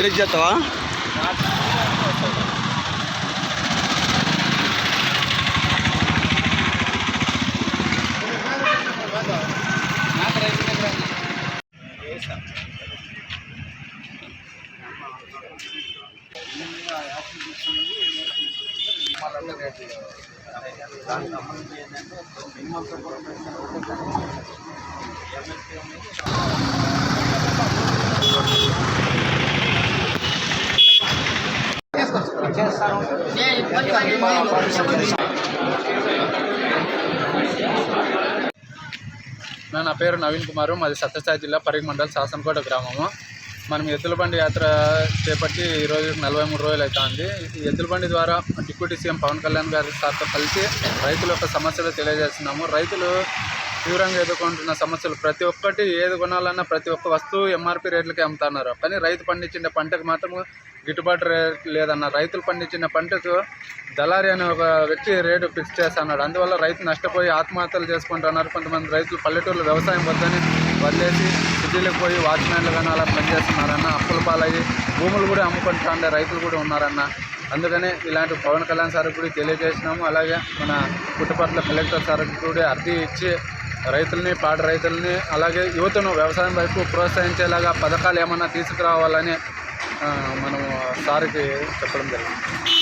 Edit చేస్తావా? దానికి సంబంధించి ఏంటంటే మినిమం సపోర్ట్ నా పేరు నవీన్ కుమారు, మాది సత్యసాయి జిల్లా పరిగి మండల్ శాసనకోట గ్రామము. మనం ఎద్దుల బండి యాత్ర చేపట్టి ఈరోజు 43 రోజులు అవుతుంది. ఈ ఎద్దుల బండి ద్వారా డిప్యూటీ సీఎం పవన్ కళ్యాణ్ గారి సార్తో కలిసి రైతుల యొక్క సమస్యలు తెలియజేస్తున్నాము. రైతులు తీవ్రంగా ఎదుర్కొంటున్న సమస్యలు ప్రతి ఒక్కటి ఏది కొనాలన్నా ప్రతి ఒక్క వస్తువు ఎంఆర్పి రేట్లకే అమ్ముతున్నారు. కానీ రైతు పండించిన పంటకు మాత్రం గిట్టుబాటు రేట్ లేదన్న. రైతులు పండించిన పంటకు దళారి అనే ఒక వ్యక్తి రేటు ఫిక్స్ చేస్తున్నాడు. అందువల్ల రైతు నష్టపోయి ఆత్మహత్యలు చేసుకుంటున్నారు. కొంతమంది రైతులు పల్లెటూరులో వ్యవసాయం వద్దని వదిలేసి సిటీలకు పోయి వాచ్మ్యాన్లు కానీ అలా పనిచేస్తున్నారన్న. అప్పుల పాలయ్యి భూములు కూడా అమ్ముకుంటా రైతులు కూడా ఉన్నారన్న. అందుకనే ఇలాంటి పవన్ కళ్యాణ్ సార్కి కూడా తెలియజేసినాము. అలాగే మన పుట్టపర్తి కలెక్టర్ సార్కి కూడా అర్జీ ఇచ్చి రైతుల్ని, పాడి రైతుల్ని, అలాగే యువతను వ్యవసాయం వైపు ప్రోత్సహించేలాగా పథకాలు ఏమన్నా తీసుకురావాలని మనము సార్కి చెప్పడం జరిగింది.